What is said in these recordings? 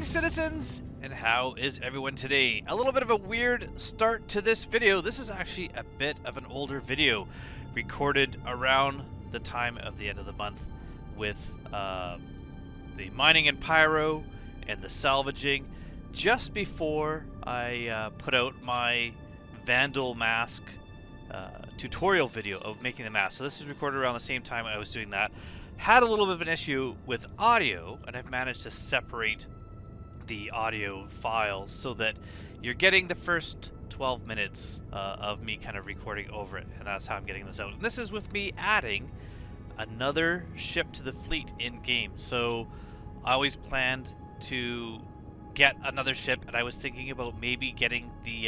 Citizens, and how is everyone today? A little bit of a weird start to this video. This is actually a bit of an older video recorded around the time of the end of the month with the mining and pyro and the salvaging, just before I put out my vandal mask tutorial video of making the mask. So this was recorded around the same time I was doing that. Had a little bit of an issue with audio, and I've managed to separate the audio files so that you're getting the first 12 minutes of me kind of recording over it, and that's how I'm getting this out. And this is with me adding another ship to the fleet in game. So I always planned to get another ship, and I was thinking about maybe getting the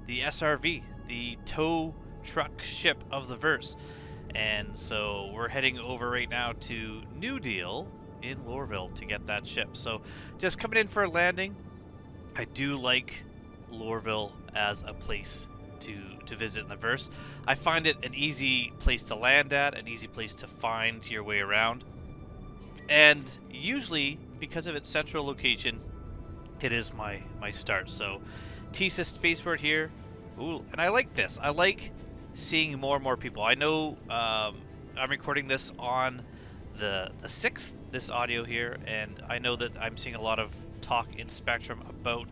SRV, the tow truck ship of the verse. And so we're heading over right now to New Deal in Lorville to get that ship. So just coming in for a landing. I do like Lorville as a place to visit in the verse. I find it an easy place to land at, an easy place to find your way around, and usually because of its central location, it is my start. So TSIS spaceport here. Ooh, and I like this. I like seeing more and more people. I know I'm recording this on the 6th, this audio here, and I know that I'm seeing a lot of talk in Spectrum about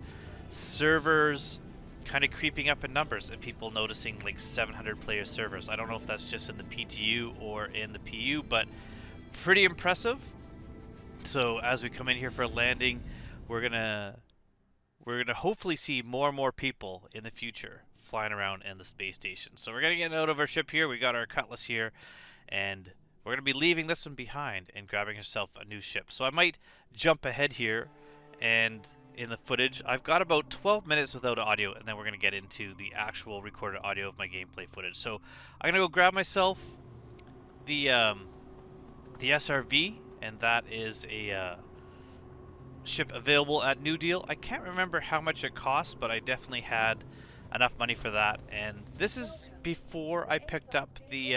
servers kind of creeping up in numbers and people noticing like 700 player servers. I don't know if that's just in the PTU or in the PU, but pretty impressive. So as we come in here for a landing, we're gonna hopefully see more and more people in the future flying around in the space station. So we're gonna get out of our ship here. We got our Cutlass here, and we're going to be leaving this one behind and grabbing ourselves a new ship. So I might jump ahead here, and in the footage, I've got about 12 minutes without audio, and then we're going to get into the actual recorded audio of my gameplay footage. So I'm going to go grab myself the SRV, and that is a ship available at New Deal. I can't remember how much it costs, but I definitely had enough money for that. And this is before I picked up the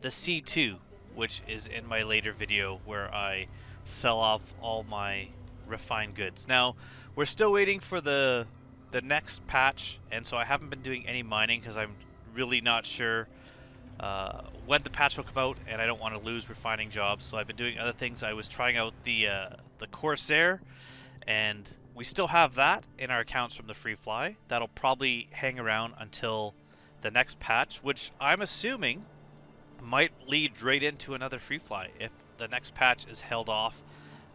C2, which is in my later video where I sell off all my refined goods. Now, we're still waiting for the next patch, and so I haven't been doing any mining because I'm really not sure when the patch will come out, and I don't want to lose refining jobs. So I've been doing other things. I was trying out the Corsair, and we still have that in our accounts from the free fly. That'll probably hang around until the next patch, which I'm assuming might lead right into another free fly if the next patch is held off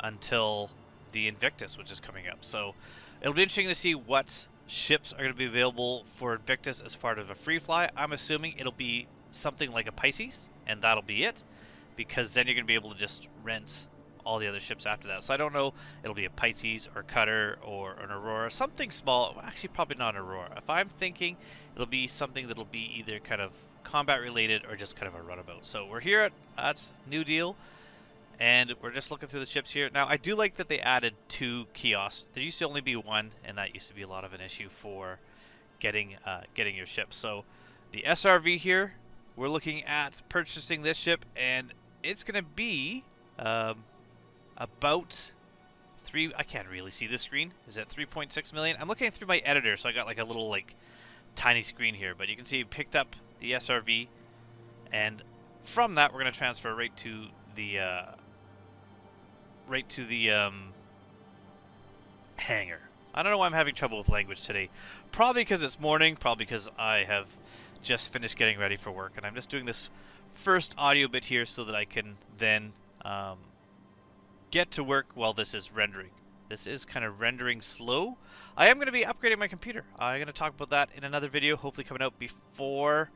until the Invictus, which is coming up. So it'll be interesting to see what ships are going to be available for Invictus as part of a free fly. I'm assuming it'll be something like a Pisces, and that'll be it, because then you're going to be able to just rent all the other ships after that. So I don't know, it'll be a Pisces or Cutter or an Aurora, something small. Actually, probably not an Aurora. If I'm thinking, it'll be something that'll be either kind of combat related or just kind of a runabout. So we're here at New Deal, and we're just looking through the ships here. Now, I do like that they added 2 kiosks. There used to only be 1, and that used to be a lot of an issue for getting your ship. So the SRV here, we're looking at purchasing this ship, and it's going to be about I can't really see this screen. Is it 3.6 million? I'm looking through my editor, so I got like a little tiny screen here, but you can see we picked up the SRV, and from that we're going to transfer right to the hangar. I don't know why I'm having trouble with language today. Probably because it's morning, probably because I have just finished getting ready for work, and I'm just doing this first audio bit here so that I can then get to work while this is rendering. This is kind of rendering slow. I am going to be upgrading my computer. I'm going to talk about that in another video, hopefully coming out before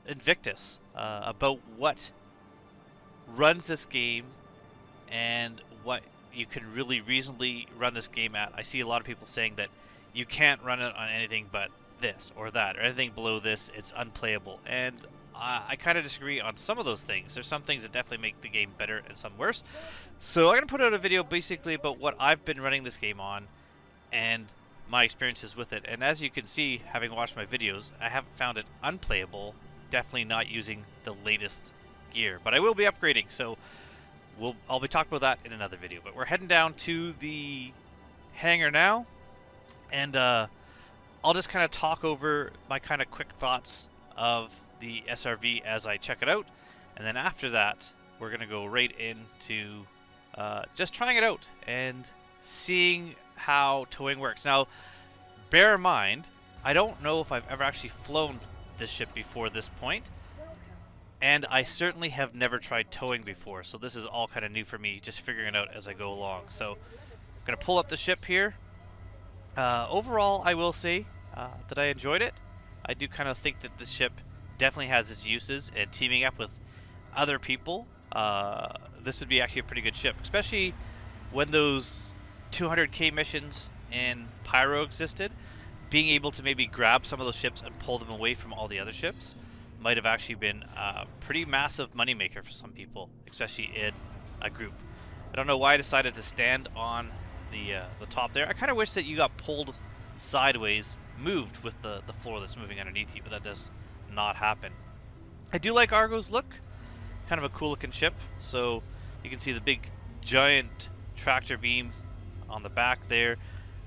Invictus, about what runs this game and what you can really reasonably run this game at. I see a lot of people saying that you can't run it on anything but this or that, or anything below this, it's unplayable. And I kind of disagree on some of those things. There's some things that definitely make the game better and some worse. So I'm going to put out a video basically about what I've been running this game on and my experiences with it. And as you can see, having watched my videos, I haven't found it unplayable. Definitely not using the latest gear, but I will be upgrading. So I'll be talking about that in another video. But we're heading down to the hangar now, and I'll just kind of talk over my kind of quick thoughts of the SRV as I check it out, and then after that we're gonna go right into just trying it out and seeing how towing works. Now, bear in mind, I don't know if I've ever actually flown this ship before this point, and I certainly have never tried towing before, so this is all kind of new for me, just figuring it out as I go along. So I'm gonna pull up the ship here. Overall, I will say that I enjoyed it. I do kind of think that this ship definitely has its uses, and teaming up with other people, this would be actually a pretty good ship, especially when those 200k missions in Pyro existed. Being able to maybe grab some of those ships and pull them away from all the other ships might have actually been a pretty massive moneymaker for some people, especially in a group. I don't know why I decided to stand on the top there. I kind of wish that you got pulled sideways, moved with the floor that's moving underneath you, but that does not happen. I do like Argo's look, kind of a cool looking ship. So you can see the big giant tractor beam on the back there.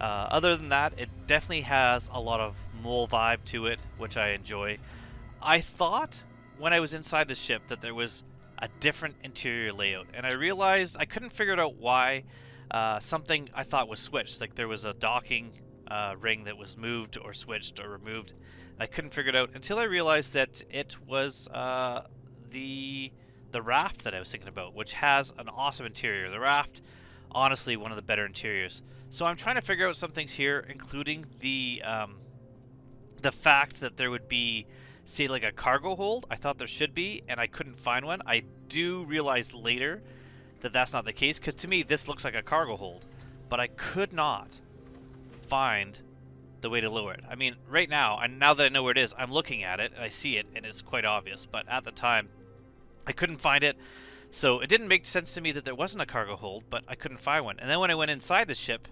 Other than that, it definitely has a lot of mole vibe to it, which I enjoy. I thought when I was inside the ship that there was a different interior layout, and I realized I couldn't figure it out why. Something I thought was switched, like there was a docking ring that was moved or switched or removed. I couldn't figure it out until I realized that it was the raft that I was thinking about, which has an awesome interior. The raft, honestly, one of the better interiors. So I'm trying to figure out some things here, including the fact that there would be, say, like a cargo hold. I thought there should be, and I couldn't find one. I do realize later that that's not the case, because to me this looks like a cargo hold, but I could not find the way to lower it. I mean, right now, and now that I know where it is, I'm looking at it and I see it and it's quite obvious, but at the time I couldn't find it. So it didn't make sense to me that there wasn't a cargo hold, but I couldn't find one. And then when I went inside the ship,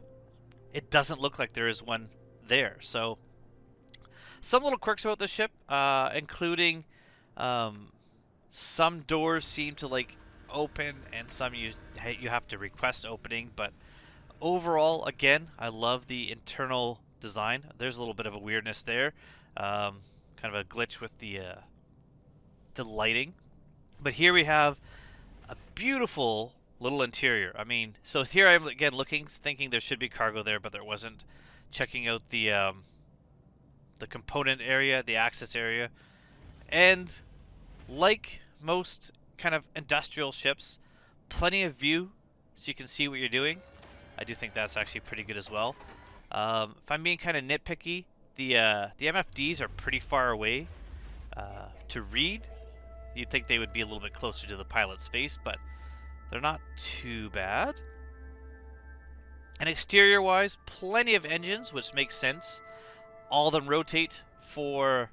it doesn't look like there is one there. So some little quirks about the ship, including some doors seem to like open and some you have to request opening. But overall, again, I love the internal design. There's a little bit of a weirdness there, kind of a glitch with the lighting. But here we have a beautiful little interior. I mean, so here I am again looking, thinking there should be cargo there, but there wasn't. Checking out the component area, the access area, and like most kind of industrial ships, plenty of view so you can see what you're doing. I do think that's actually pretty good as well. If I'm being kind of nitpicky, the MFDs are pretty far away to read. You'd think they would be a little bit closer to the pilot's face, but they're not too bad. And exterior-wise, plenty of engines, which makes sense. All of them rotate for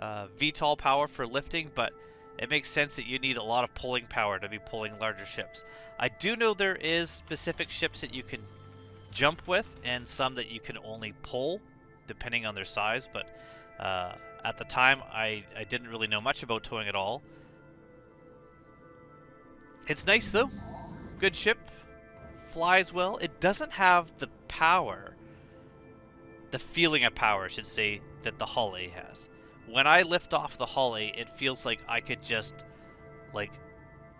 VTOL power for lifting, but it makes sense that you need a lot of pulling power to be pulling larger ships. I do know there is specific ships that you can jump with, and some that you can only pull, depending on their size, but at the time, I didn't really know much about towing at all. It's nice, though. Good ship. Flies well. It doesn't have the power, the feeling of power, I should say, that the Hull A has. When I lift off the Hull A, it feels like I could just, like,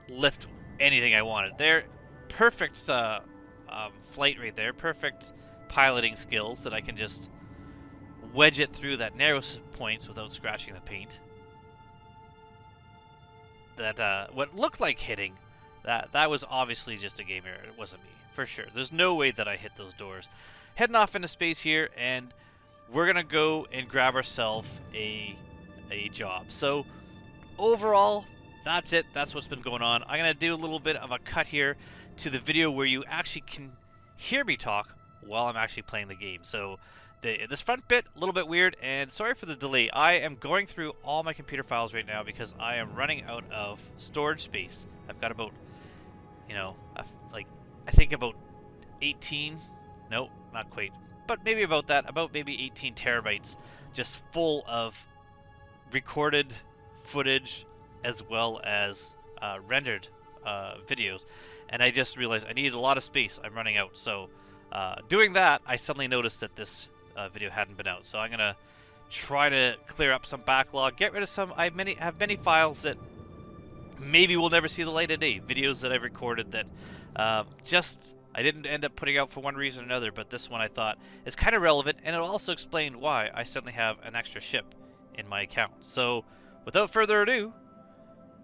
lift anything I wanted. They're perfect flight right there. Perfect piloting skills that I can just wedge it through that narrow points without scratching the paint. That what looked like hitting, that was obviously just a game error. It wasn't me, for sure. There's no way that I hit those doors. Heading off into space here, and we're gonna go and grab ourselves a job. So overall, that's it. That's what's been going on. I'm gonna do a little bit of a cut here to the video where you actually can hear me talk while I'm actually playing the game. So this front bit, a little bit weird, and sorry for the delay. I am going through all my computer files right now because I am running out of storage space. I've got about, you know, like, I think about 18, no, not quite, but maybe about that, about maybe 18 terabytes just full of recorded footage as well as rendered videos. And I just realized I needed a lot of space. I'm running out. So doing that, I suddenly noticed that this video hadn't been out. So I'm going to try to clear up some backlog, get rid of some. I have many files that maybe will never see the light of day. Videos that I've recorded that I didn't end up putting out for one reason or another, but this one I thought is kind of relevant, and it'll also explain why I suddenly have an extra ship in my account. So without further ado,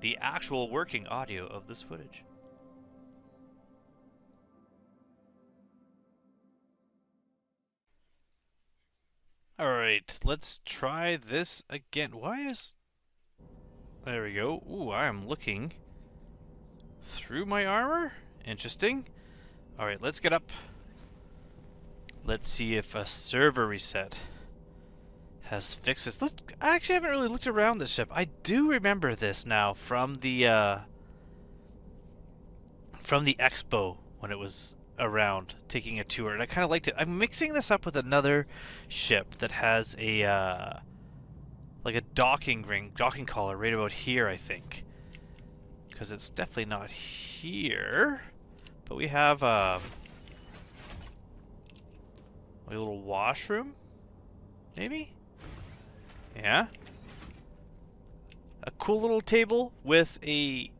the actual working audio of this footage. Alright, let's try this again. There we go. Ooh, I am looking through my armor. Interesting. Alright, let's get up. Let's see if a server reset has fixed this. I actually haven't really looked around this ship. I do remember this now from the expo when it was around taking a tour, and I kind of liked it. I'm mixing this up with another ship that has a like a docking collar right about here, I think, because it's definitely not here. But we have a little washroom, maybe. Yeah. A cool little table with a...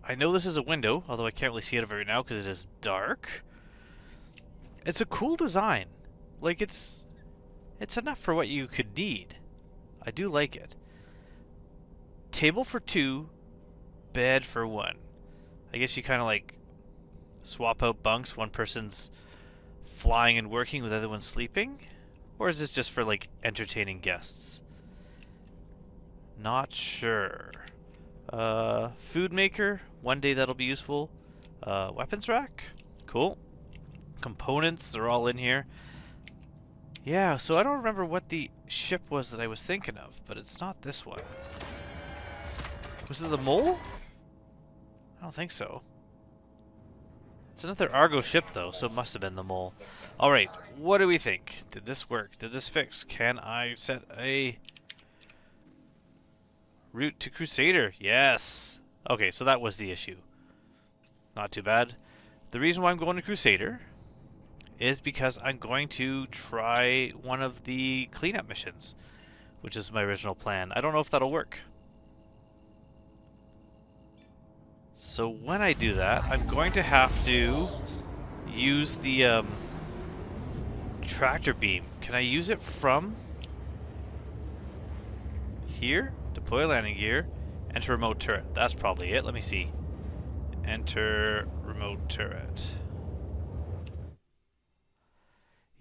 I know this is a window, although I can't really see it right now because it is dark. It's a cool design. Like, it's enough for what you could need. I do like it. Table for 2, bed for 1. I guess you kind of like swap out bunks. One person's flying and working with the other one sleeping? Or is this just for like entertaining guests? Not sure. Food maker, one day that'll be useful. Weapons rack, cool. Components, they're all in here. Yeah, so I don't remember what the ship was that I was thinking of, but it's not this one. Was it the Mole? I don't think so. It's another Argo ship though, so it must have been the Mole. Alright, what do we think? Did this work? Did this fix? Can I set a route to Crusader? Yes! Okay, so that was the issue. Not too bad. The reason why I'm going to Crusader is because I'm going to try one of the cleanup missions, which is my original plan. I don't know if that'll work. So when I do that, I'm going to have to use the tractor beam. Can I use it from here? Deploy landing gear. Enter remote turret. That's probably it. Let me see. Enter remote turret.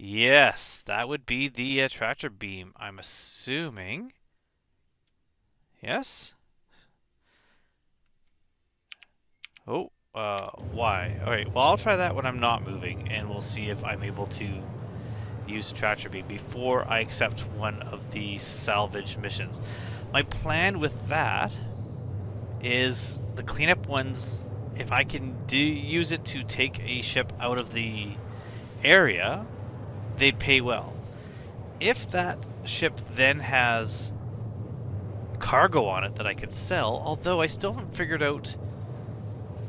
Yes, that would be the tractor beam, I'm assuming. Yes? Oh, why? Alright, well I'll try that when I'm not moving, and we'll see if I'm able to use the tractor beam before I accept one of the salvage missions. My plan with that is the cleanup ones, if I can use it to take a ship out of the area, they'd pay well. If that ship then has cargo on it that I could sell, although I still haven't figured out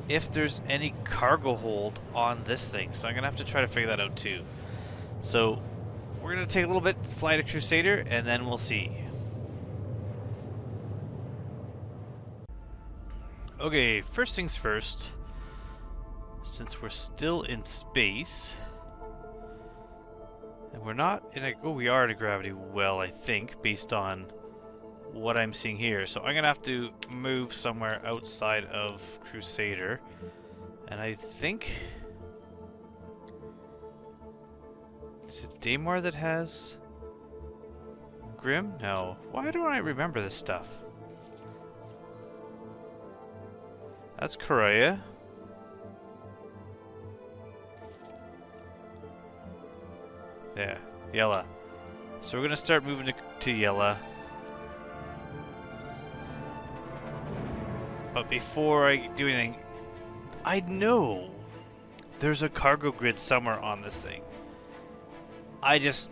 if there's any cargo hold on this thing, so I'm gonna have to try to figure that out too. So we're gonna take a little bit, fly to Crusader, and then we'll see. Okay, first things first, since we're still in space, and we're not in a... oh, we are in a gravity well, I think, based on what I'm seeing here. So I'm going to have to move somewhere outside of Crusader. And I think... is it Daymar that has Grim? No. Why don't I remember this stuff? That's Korea. Yeah. Yella. So we're gonna start moving to Yella. But before I do anything, I know there's a cargo grid somewhere on this thing. I just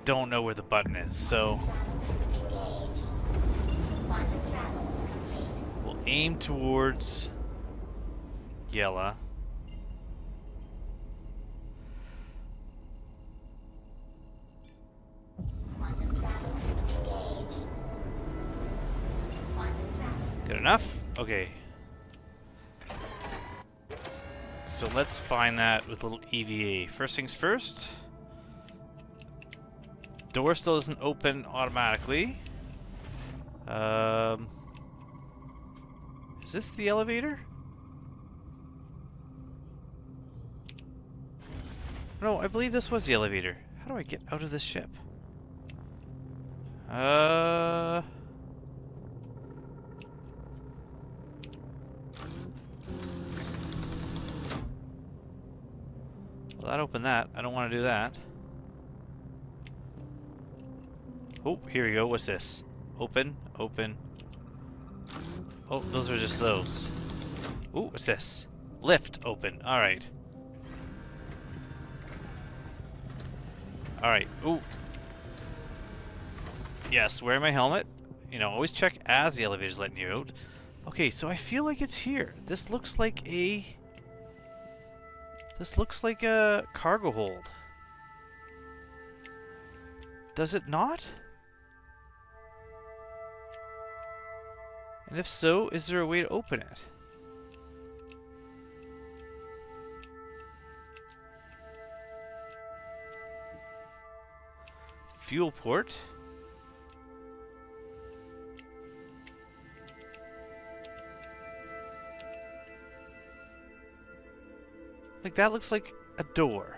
don't know where the button is, so we'll aim towards Yella. Good enough? Okay. So let's find that with a little EVA. First things first. Door still doesn't open automatically. Is this the elevator? No, I believe this was the elevator. How do I get out of this ship? Well, that opened that. I don't want to do that. Oh, here we go. What's this? Open, open. Oh, those are just those. Ooh, what's this? Lift, open. Alright. Alright, ooh. Yes, wear my helmet. You know, always check as the elevator's letting you out. Okay, so I feel like it's here. This looks like a... This looks like a cargo hold. Does it not? And if so, is there a way to open it? Fuel port. Like, that looks like a door.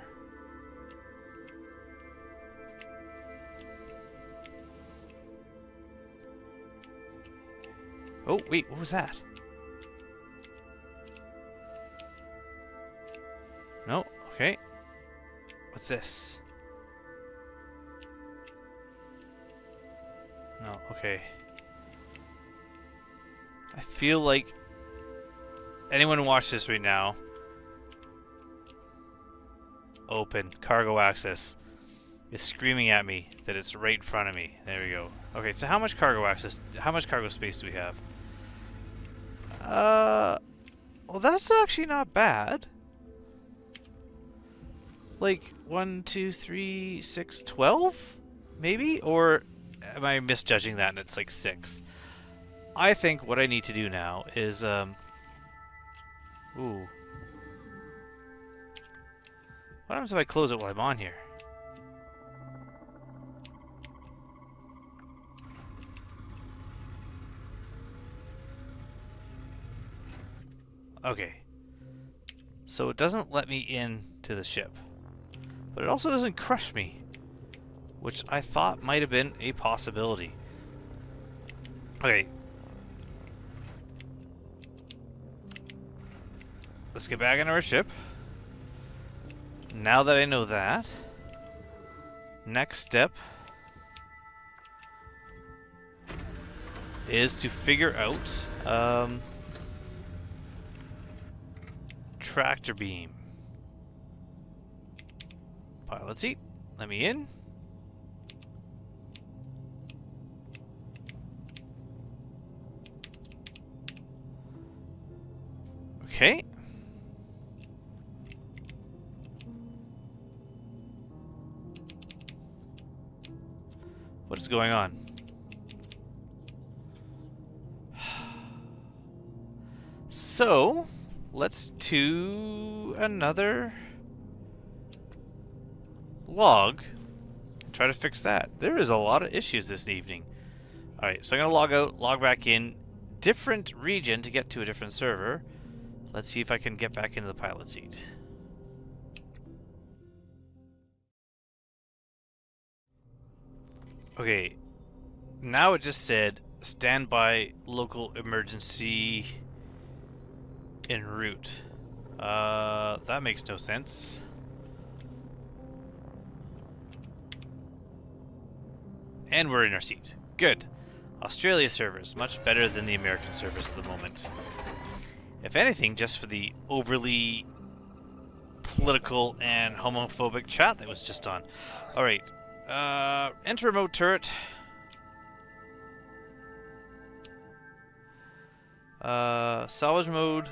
Oh, wait, what was that? No, okay. What's this? No, okay. I feel like anyone who watches this right now, open, cargo access, is screaming at me that it's right in front of me. There we go. Okay, so how much cargo access, how much cargo space do we have? Well, that's actually not bad. Like, 1, 2, 3, 6, 12? Maybe? Or am I misjudging that and it's like 6? I think what I need to do now is, ooh. What happens if I close it while I'm on here? Okay. So it doesn't let me in to the ship. But it also doesn't crush me, which I thought might have been a possibility. Okay. Let's get back into our ship. Now that I know that, next step is to figure out tractor beam. Pilot seat, let me in. Okay. What is going on? So, let's do another log. Try to fix that. There is a lot of issues this evening. Alright, so I'm going to log out, log back in. Different region to get to a different server. Let's see if I can get back into the pilot seat. Okay, now it just said standby local emergency en route. That makes no sense. And we're in our seat. Good. Australia servers, much better than the American servers at the moment. If anything, just for the overly political and homophobic chat that was just on. Alright. Enter remote turret. Salvage mode.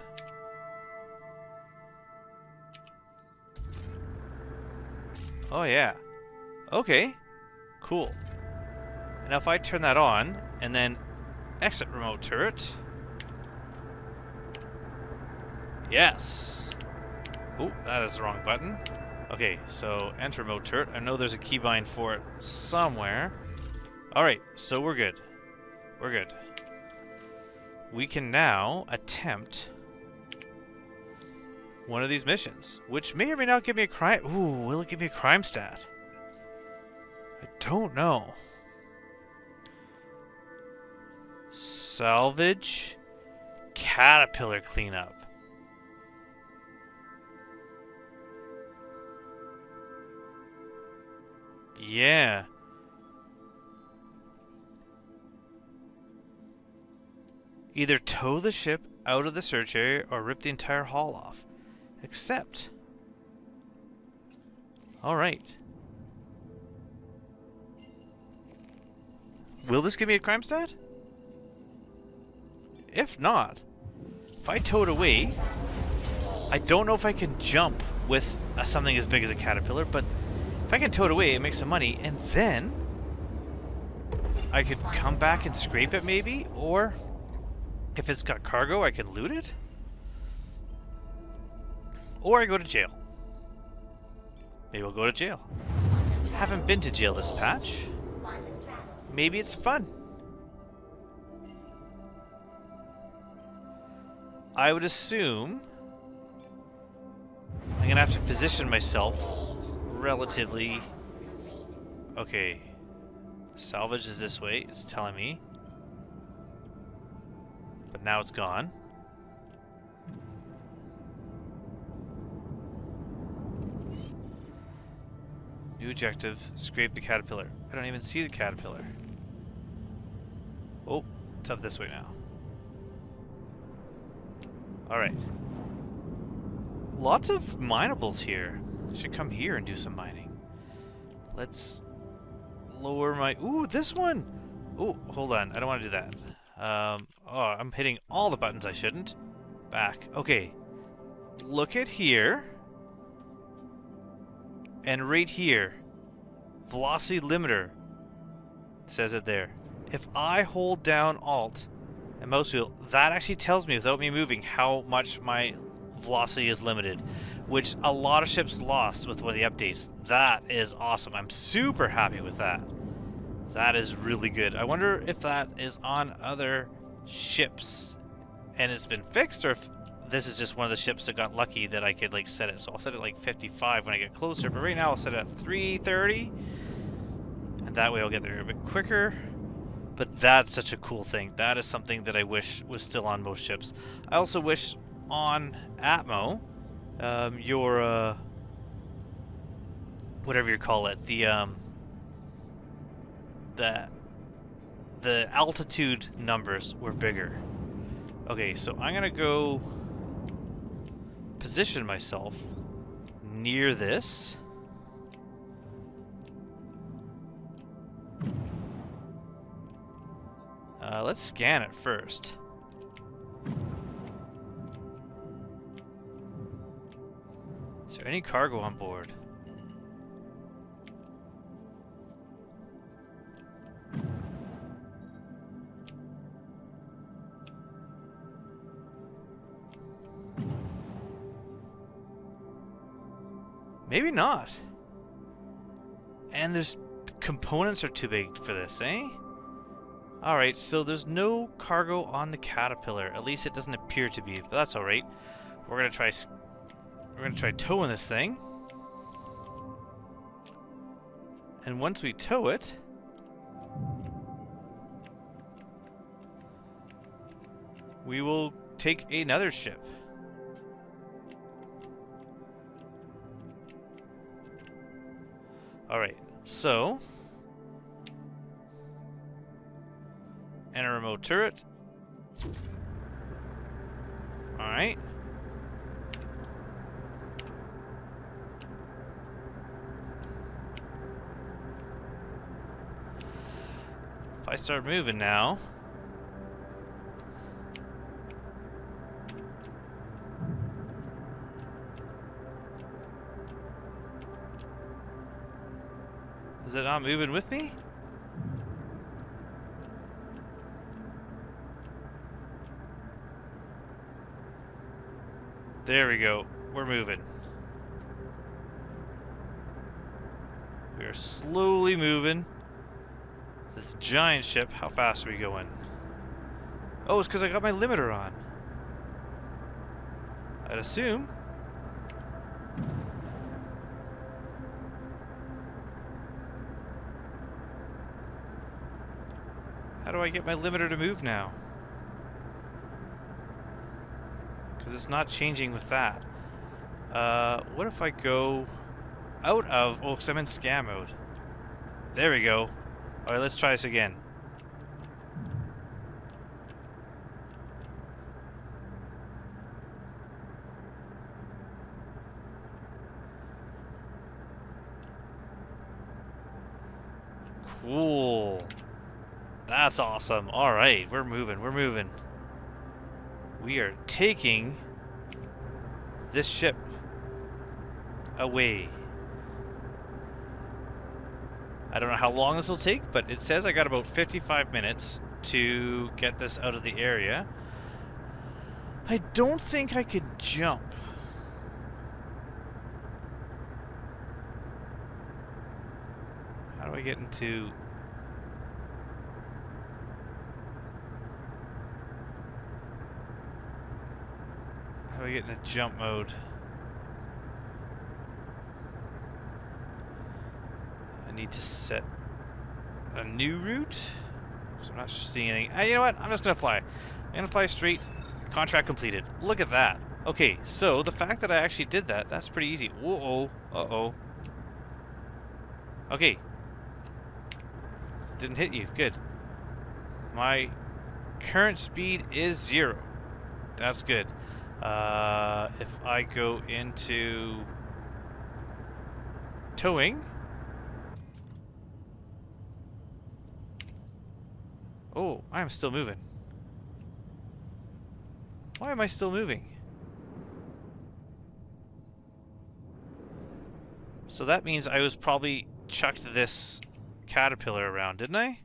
Oh yeah. Okay. Cool. Now if I turn that on, and then exit remote turret. Yes. Oh, that is the wrong button. Okay, so enter remote turret. I know there's a keybind for it somewhere. Alright, so we're good. We're good. We can now attempt one of these missions, which may or may not give me a crime. Ooh, will it give me a crime stat? I don't know. Salvage caterpillar cleanup. Yeah. Either tow the ship out of the search area or rip the entire hull off. Accept. Alright. Will this give me a crime stat? If not, if I tow it away, I don't know if I can jump with something as big as a caterpillar, but if I can tow it away, it makes some money, and then I could come back and scrape it maybe, or if it's got cargo, I can loot it. Or I go to jail. Maybe we'll go to jail. Haven't been to jail this patch. Maybe it's fun. I would assume I'm gonna have to position myself relatively... Okay. Salvage is this way, it's telling me. But now it's gone. New objective, scrape the caterpillar. I don't even see the caterpillar. Oh, it's up this way now. Alright. Lots of minables here. I should come here and do some mining. Let's lower my... Ooh, this one! Ooh, hold on. I don't want to do that. Oh, I'm hitting all the buttons I shouldn't. Back. Okay. Look at here. And right here. Velocity limiter. Says it there. If I hold down Alt and mouse wheel, that actually tells me, without me moving, how much my velocity is limited. Which a lot of ships lost with one of the updates. That is awesome. I'm super happy with that. That is really good. I wonder if that is on other ships and it's been fixed, or if this is just one of the ships that got lucky that I could like set it. So I'll set it like 55 when I get closer, but right now I'll set it at 330, and that way I'll get there a bit quicker. But that's such a cool thing. That is something that I wish was still on most ships. I also wish on Atmo, your whatever you call it, the altitude numbers were bigger. Okay, so I'm gonna go position myself near this. Let's scan it first. Is there any cargo on board? Maybe not. And there's components are too big for this, eh? Alright, so there's no cargo on the Caterpillar. At least it doesn't appear to be, but that's alright. We're gonna try towing this thing. And once we tow it, we will take another ship. Alright, so And a remote turret. Alright. If I start moving now... Is it not moving with me? There we go. We're moving. We are slowly moving. This giant ship. How fast are we going? Oh, it's because I got my limiter on. I'd assume. How do I get my limiter to move now? Because it's not changing with that. What if I go out of... Oh, because I'm in scan mode. There we go. Alright, let's try this again. Cool. That's awesome. Alright, we're moving, we're moving. We are taking this ship away. I don't know how long this will take, but it says I got about 55 minutes to get this out of the area. I don't think I could jump. How do I get into... How do I get into jump mode? I need to set a new route. So I'm not seeing anything. You know what? I'm just gonna fly. I'm gonna fly straight. Contract completed. Look at that. Okay, so the fact that I actually did that, that's pretty easy. Uh-oh. Uh-oh. Okay. Didn't hit you. Good. My current speed is 0. That's good. If I go into towing... Oh, I'm still moving. Why am I still moving? So that means I was probably chucked this caterpillar around, didn't I?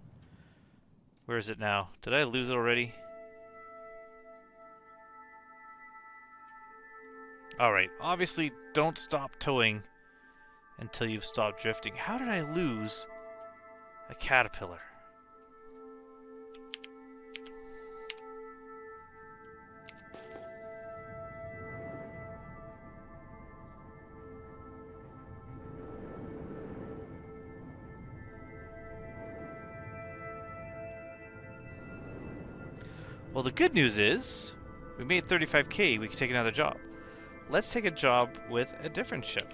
Where is it now? Did I lose it already? Alright, obviously don't stop towing until you've stopped drifting. How did I lose a caterpillar? Well, the good news is we made 35K, we can take another job. Let's take a job with a different ship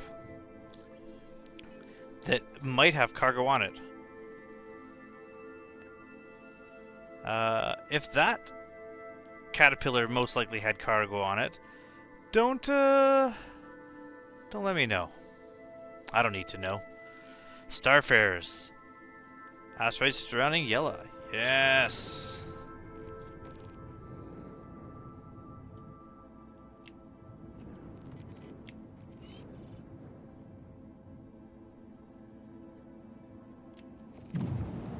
that might have cargo on it. If that caterpillar most likely had cargo on it, don't let me know. I don't need to know. Starfarers. Asteroids surrounding Yella. Yes.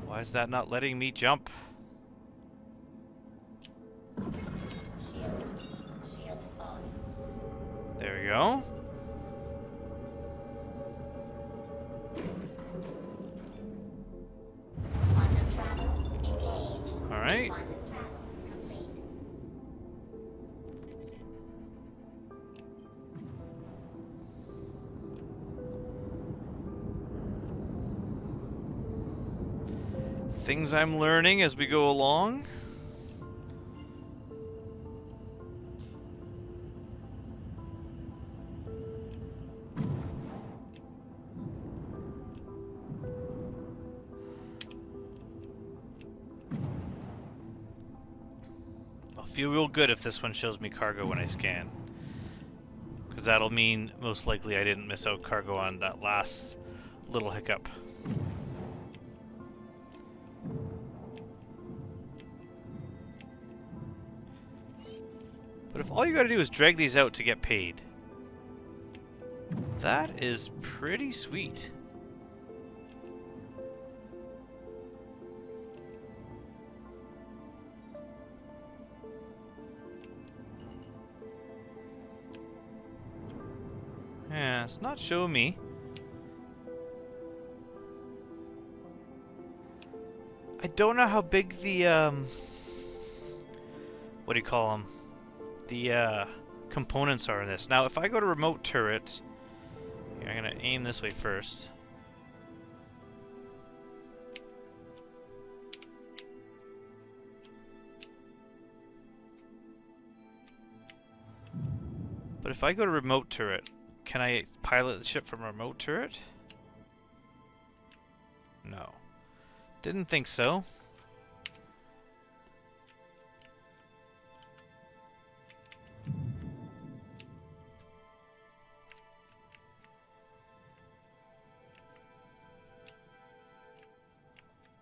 Why is that not letting me jump? Shields off. There we go. Quantum travel engaged. All right. Quantum travel complete. Things I'm learning as we go along. I'll feel real good if this one shows me cargo when I scan. Because that'll mean, most likely, I didn't miss out cargo on that last little hiccup. But if all you gotta do is drag these out to get paid, that is pretty sweet. Yeah, it's not showing me. I don't know how big the, what do you call them? The, components are in this. Now, if I go to remote turret, here, I'm gonna aim this way first. But if I go to remote turret, can I pilot the ship from remote turret? No. Didn't think so.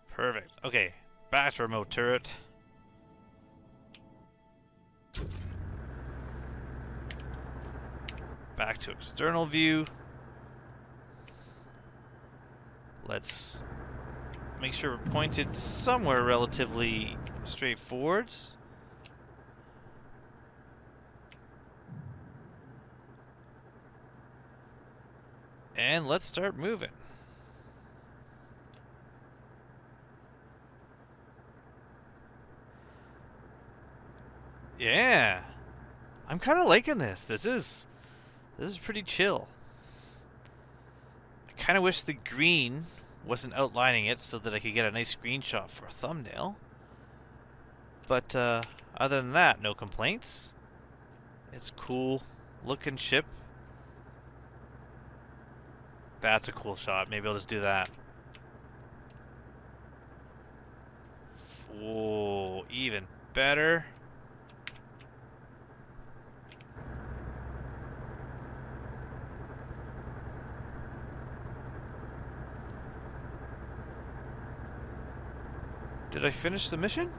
Perfect. Okay, back to remote turret. Back to external view. Let's make sure we're pointed somewhere relatively straightforwards. And let's start moving. Yeah. I'm kind of liking this. This is pretty chill. I kind of wish the green wasn't outlining it so that I could get a nice screenshot for a thumbnail. But other than that, no complaints. It's cool looking ship. That's a cool shot. Maybe I'll just do that. Oh, even better. Did I finish the mission?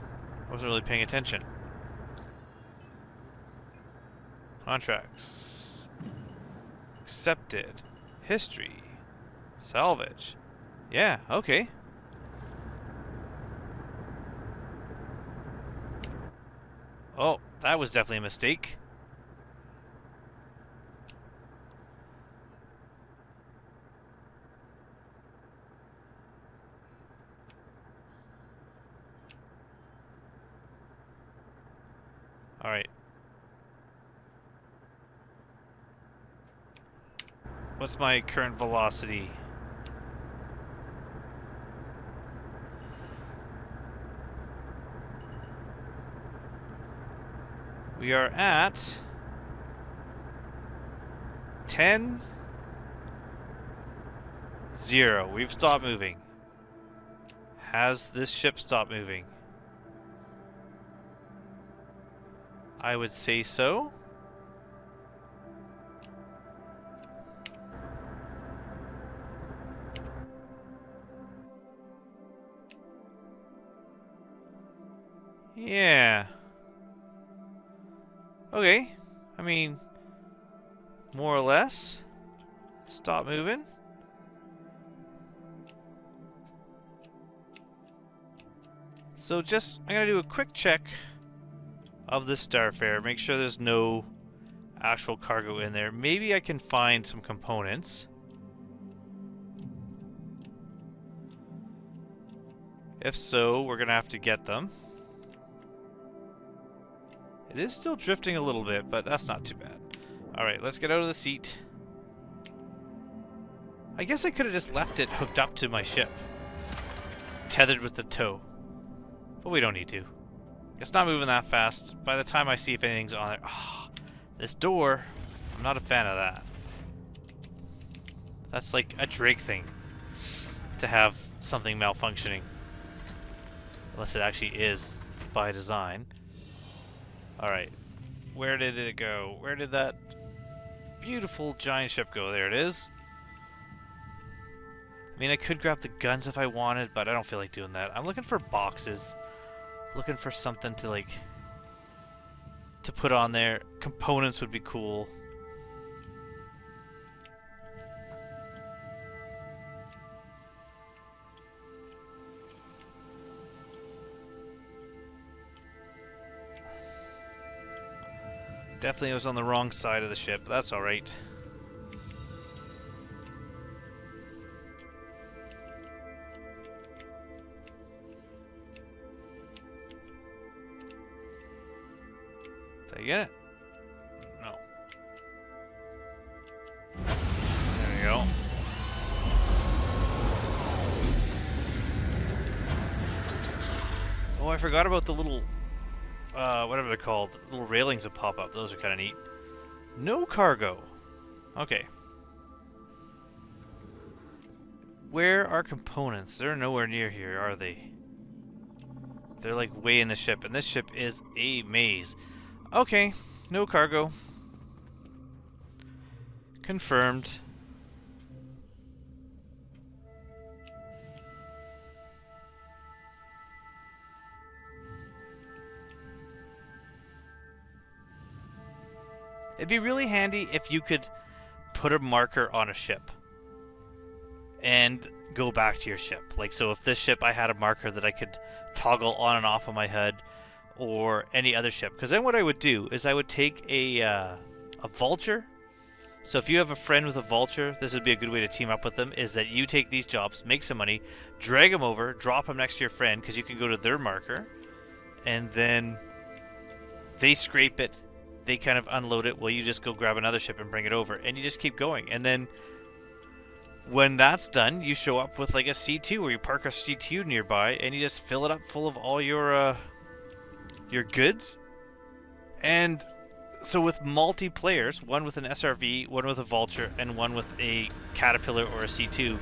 I wasn't really paying attention. Contracts. Accepted. History. Salvage. Yeah, okay. Oh, that was definitely a mistake. Alright. What's my current velocity? We are at 10, 0. We've stopped moving. Has this ship stopped moving? I would say so. Yeah. Okay. I mean, more or less. Stop moving. So just, I'm gonna do a quick check of the Starfarer, make sure there's no actual cargo in there. Maybe I can find some components. If so, we're gonna have to get them. It is still drifting a little bit, but that's not too bad. Alright, let's get out of the seat. I guess I could have just left it hooked up to my ship, tethered with the tow. But we don't need to. It's not moving that fast. By the time I see if anything's on there... Oh, this door, I'm not a fan of that. That's like a Drake thing, to have something malfunctioning. Unless it actually is by design. Alright. Where did it go? Where did that beautiful giant ship go? There it is. I mean, I could grab the guns if I wanted, but I don't feel like doing that. I'm looking for boxes. Looking for something to, like, to put on there. Components would be cool. Definitely was on the wrong side of the ship, but that's alright. Did I get it? No. There we go. Oh, I forgot about the little whatever they're called, little railings that pop up. Those are kind of neat. No cargo. Okay. Where are components? They're nowhere near here, are they? They're like way in the ship, and this ship is a maze. Okay, no cargo. Confirmed. It'd be really handy if you could put a marker on a ship and go back to your ship. Like, so if this ship I had a marker that I could toggle on and off of my HUD, or any other ship. Because then what I would do is I would take a vulture. So if you have a friend with a vulture, this would be a good way to team up with them, is that you take these jobs, make some money, drag them over, drop them next to your friend, because you can go to their marker, and then they scrape it, they kind of unload it, well, you just go grab another ship and bring it over, and you just keep going. And then when that's done, you show up with like a C2, where you park a C2 nearby, and you just fill it up full of all your goods. And so with multiplayers, one with an SRV, one with a vulture, and one with a caterpillar or a C2,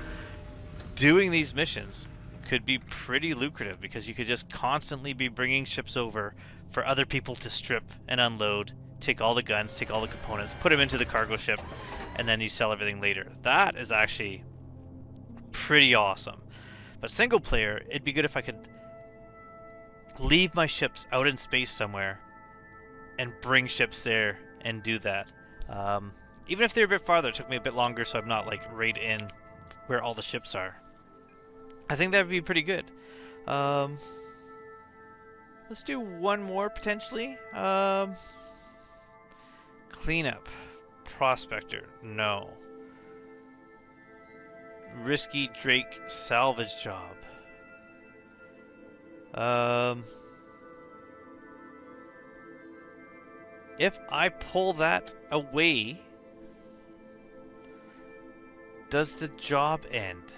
doing these missions could be pretty lucrative, because you could just constantly be bringing ships over for other people to strip and unload, take all the guns, take all the components, put them into the cargo ship, and then you sell everything later. That is actually pretty awesome. But single player, it'd be good if I could leave my ships out in space somewhere and bring ships there and do that. Even if they're a bit farther, it took me a bit longer, so I'm not like right in where all the ships are. I think that would be pretty good. Let's do one more potentially. Cleanup. Prospector. No. Risky Drake salvage job. If I pull that away, does the job end?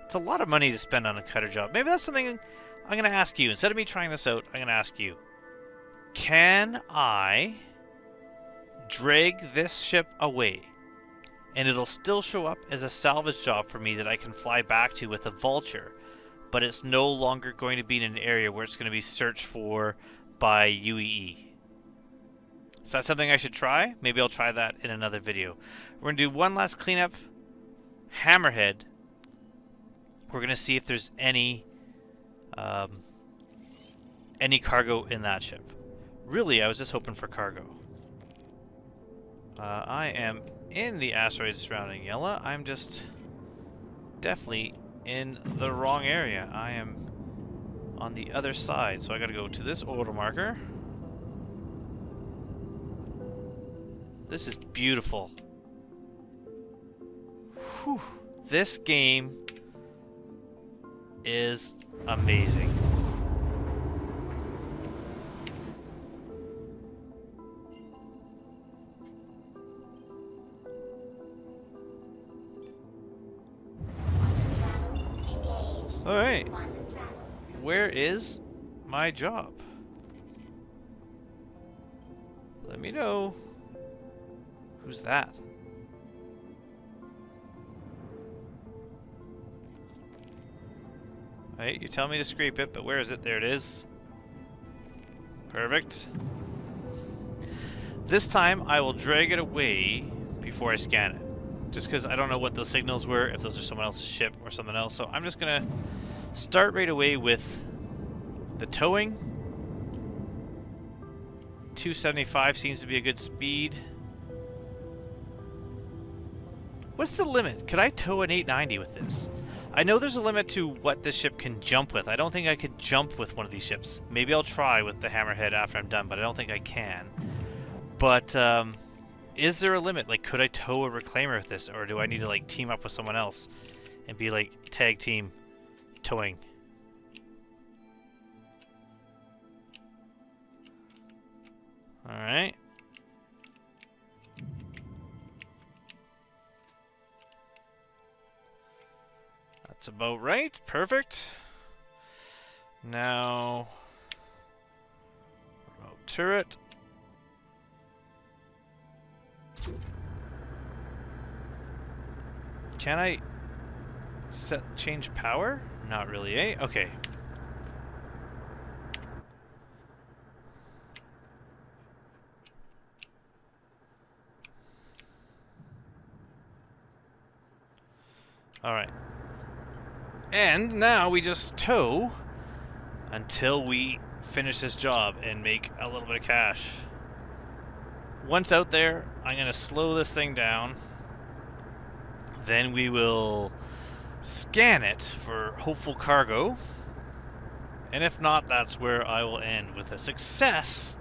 It's a lot of money to spend on a cutter job. Maybe that's something I'm going to ask you. Instead of me trying this out, I'm going to ask you. Can I drag this ship away, and it'll still show up as a salvage job for me that I can fly back to with a vulture, but it's no longer going to be in an area where it's going to be searched for by UEE? Is that something I should try? Maybe I'll try that in another video. We're going to do one last cleanup. Hammerhead. We're going to see if there's any cargo in that ship. Really, I was just hoping for cargo. I am in the asteroids surrounding Yella. I'm just definitely in the wrong area. I am on the other side, so I gotta go to this orbital marker. This is beautiful. Whew. This game is amazing. Alright, where is my job? Let me know. Who's that? Alright, you tell me to scrape it, but where is it? There it is. Perfect. This time I will drag it away before I scan it. Just because I don't know what those signals were, if those are someone else's ship or something else. So I'm just going to start right away with the towing. 275 seems to be a good speed. What's the limit? Could I tow an 890 with this? I know there's a limit to what this ship can jump with. I don't think I could jump with one of these ships. Maybe I'll try with the Hammerhead after I'm done, but I don't think I can. But is there a limit? Like, could I tow a reclaimer with this, or do I need to like team up with someone else and be like tag team towing? All right. That's about right. Perfect. Now, remote turret. Can I change power? Not really, eh? Okay. All right. And now we just tow until we finish this job and make a little bit of cash. Once out there, I'm going to slow this thing down. Then we will scan it for hopeful cargo. And if not, that's where I will end with a success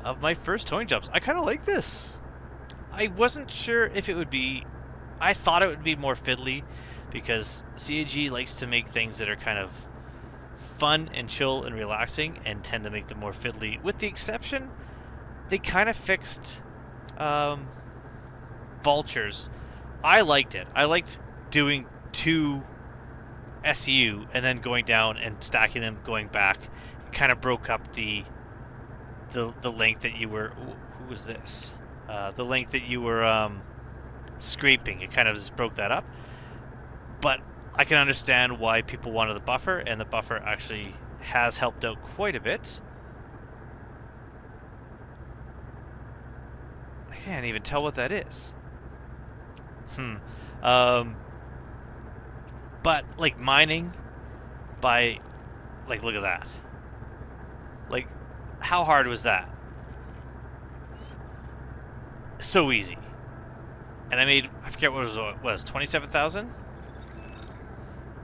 of my first towing jobs. I kind of like this. I wasn't sure if it would be... I thought it would be more fiddly, because CAG likes to make things that are kind of fun and chill and relaxing and tend to make them more fiddly. With the exception, they kind of fixed vultures. I liked it. I liked doing 2 SU and then going down and stacking them, going back. It kind of broke up the length that you were... Who was this? The length that you were scraping. It kind of just broke that up. But I can understand why people wanted the buffer, and the buffer actually has helped out quite a bit. I can't even tell what that is. But like mining by, like, look at that. Like, how hard was that? So easy. And I made, I forget what it was 27,000?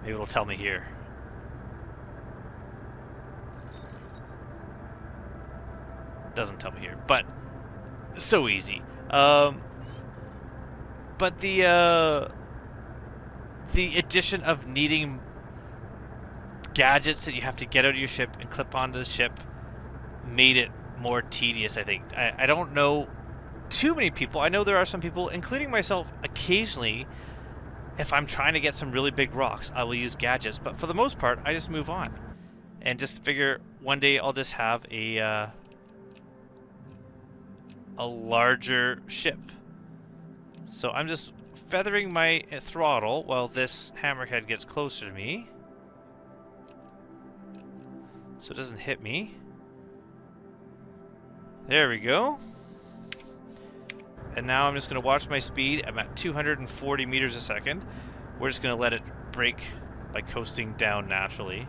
Maybe it'll tell me here. Doesn't tell me here, but so easy. But the addition of needing gadgets that you have to get out of your ship and clip onto the ship made it more tedious, I think. I don't know too many people. I know there are some people, including myself, occasionally, if I'm trying to get some really big rocks, I will use gadgets. But for the most part, I just move on and just figure one day I'll just have a larger ship. So I'm just feathering my throttle while this Hammerhead gets closer to me, so it doesn't hit me. There we go. And now I'm just going to watch my speed. I'm at 240 meters a second. We're just going to let it brake by coasting down naturally.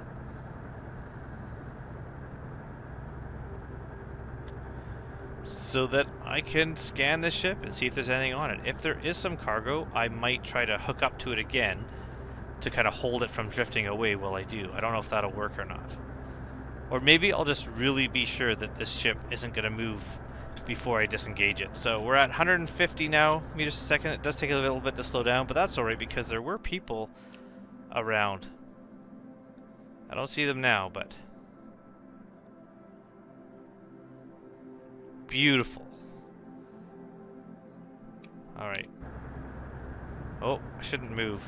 So that I can scan this ship and see if there's anything on it. If there is some cargo, I might try to hook up to it again to kind of hold it from drifting away while I do. I don't know if that'll work or not. Or maybe I'll just really be sure that this ship isn't going to move before I disengage it. So we're at 150 now meters a second. It does take a little bit to slow down, but that's alright because there were people around. I don't see them now, but beautiful. Alright. Oh, I shouldn't move.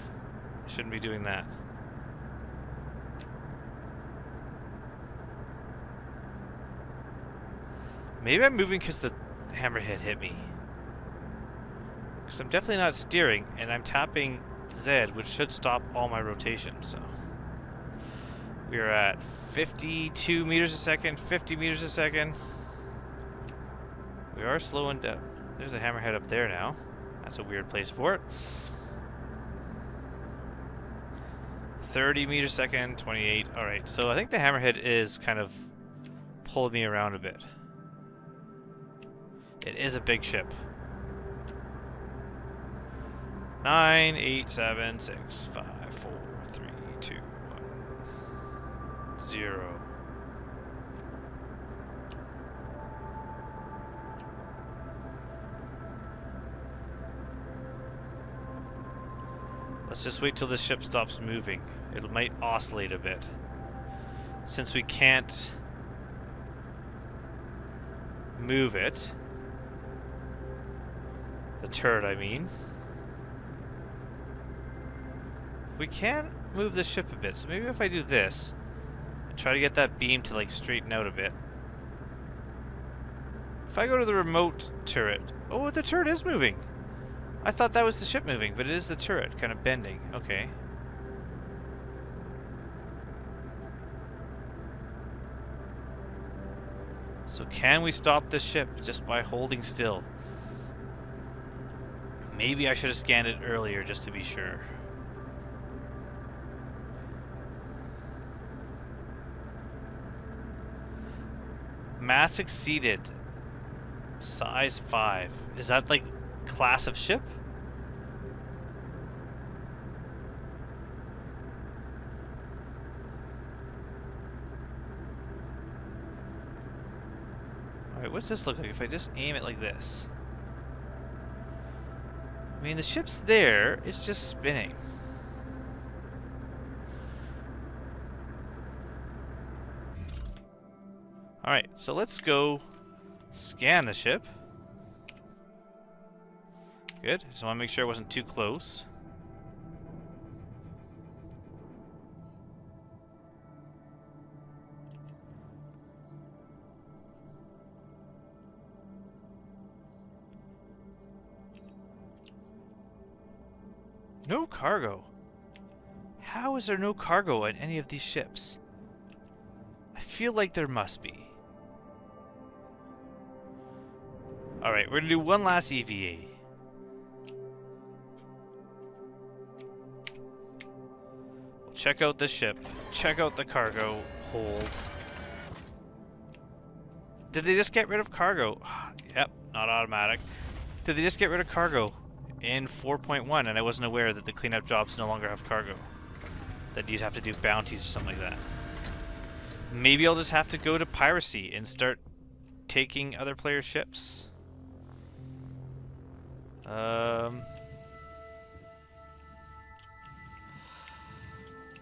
I shouldn't be doing that. Maybe I'm moving because the Hammerhead hit me. Because I'm definitely not steering, and I'm tapping Z, which should stop all my rotation, so. We're at 52 meters a second, 50 meters a second. We are slowing down. There's a hammerhead up there now. That's a weird place for it. 30 meters a second, 28. Alright, so I think the hammerhead is kind of pulling me around a bit. It is a big ship. 9, 8, 7, 6, 5, 4, 3, 2, 1, 0. Let's just wait till this ship stops moving. It might oscillate a bit. Since we can't move it. The turret, I mean. We can move the ship a bit, so maybe if I do this and try to get that beam to like straighten out a bit. If I go to the remote turret, oh, the turret is moving. I thought that was the ship moving, but it is the turret kind of bending. Okay. So can we stop this ship just by holding still? Maybe I should have scanned it earlier just to be sure. Mass exceeded. Size 5. Is that like class of ship? Alright, what's this look like if I just aim it like this? I mean, the ship's there, it's just spinning. Alright, so let's go scan the ship. Good, just want to make sure it wasn't too close. No cargo. How is there no cargo on any of these ships? I feel like there must be. Alright, we're gonna do one last EVA. We'll check out this ship. Check out the cargo hold. Did they just get rid of cargo? Yep, not automatic. Did they just get rid of cargo in 4.1 and I wasn't aware that the cleanup jobs no longer have cargo? That you'd have to do bounties or something like that. Maybe I'll just have to go to piracy and start taking other players' ships.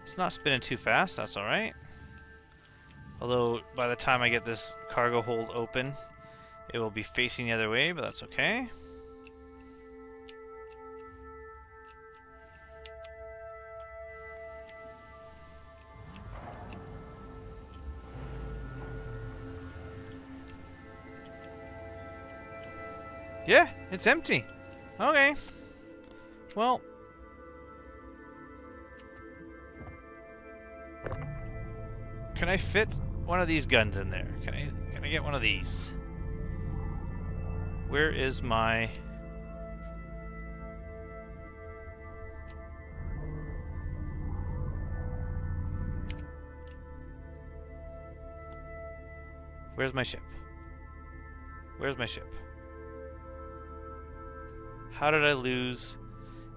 It's not spinning too fast, that's alright. Although, by the time I get this cargo hold open, it will be facing the other way, but that's okay. Yeah, it's empty. Okay. Well. Can I fit one of these guns in there? Can I get one of these? Where is my... Where's my ship? Where's my ship? How did I lose?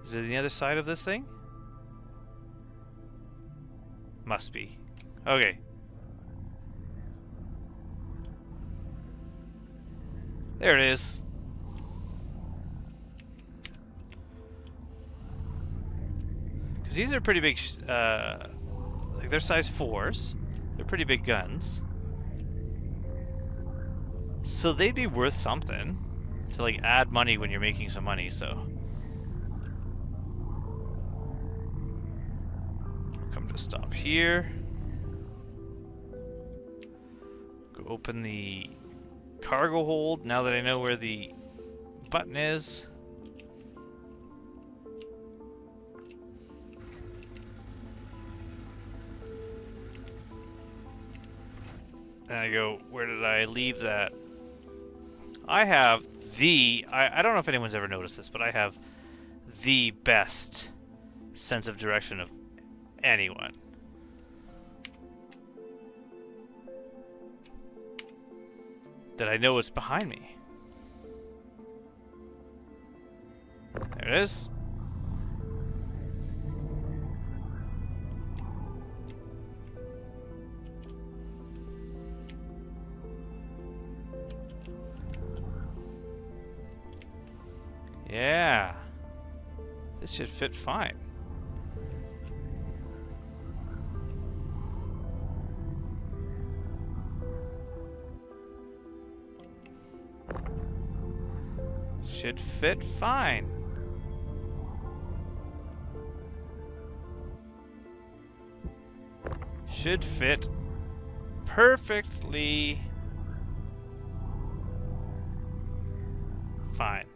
Is it the other side of this thing? Must be. Okay. There it is. Because these are pretty big, like they're size 4s. They're pretty big guns. So they'd be worth something to like add money when you're making some money, so. Come to stop here. Go open the cargo hold now that I know where the button is. And I go, where did I leave that? I have I don't know if anyone's ever noticed this, but I have the best sense of direction of anyone. That I know what's behind me. There it is. Yeah. This should fit fine. Should fit fine. Should fit perfectly fine.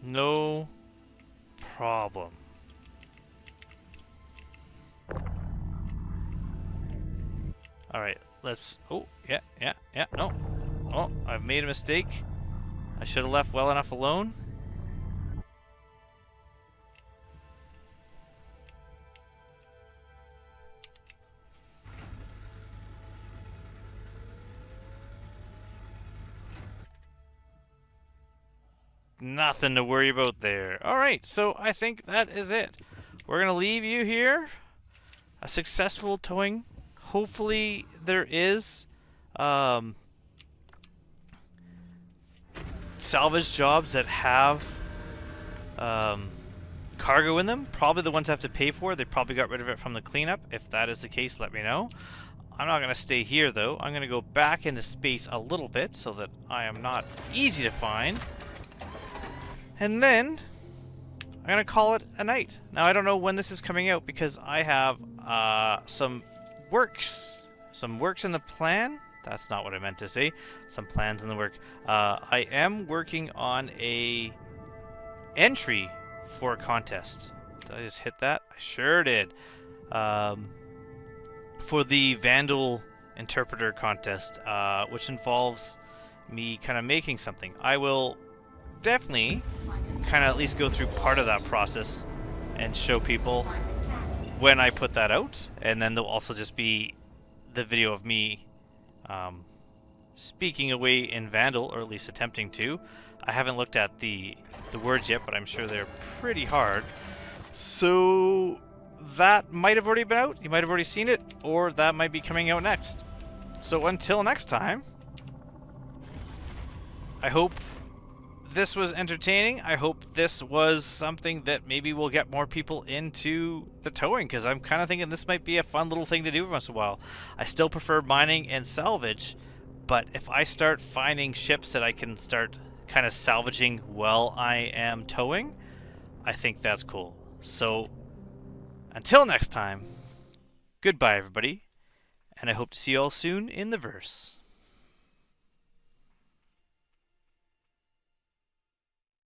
No problem. All right, let's. Oh, yeah, no. Oh, I've made a mistake. I should have left well enough alone. Nothing to worry about there. All right, so I think that is it. We're going to leave you here. A successful towing. Hopefully there is salvage jobs that have cargo in them. Probably the ones I have to pay for. They probably got rid of it from the cleanup. If that is the case, let me know. I'm not going to stay here, though. I'm going to go back into space a little bit so that I am not easy to find. And then I'm going to call it a night. Now, I don't know when this is coming out because I have some works in the plan. That's not what I meant to say. Some plans in the work. I am working on a entry for a contest. Did I just hit that? I sure did. For the Vandal Interpreter contest, which involves me kind of making something. I will definitely kind of at least go through part of that process and show people when I put that out, and then there'll also just be the video of me speaking away in Vandal, or at least attempting to. I haven't looked at the words yet, but I'm sure they're pretty hard. So that might have already been out, you might have already seen it, or that might be coming out next. So until next time, I hope this was entertaining. I hope this was something that maybe will get more people into the towing, because I'm kind of thinking this might be a fun little thing to do once in a while. I still prefer mining and salvage, but if I start finding ships that I can start kind of salvaging while I am towing, I think that's cool. So until next time, goodbye everybody, and I hope to see you all soon in the verse.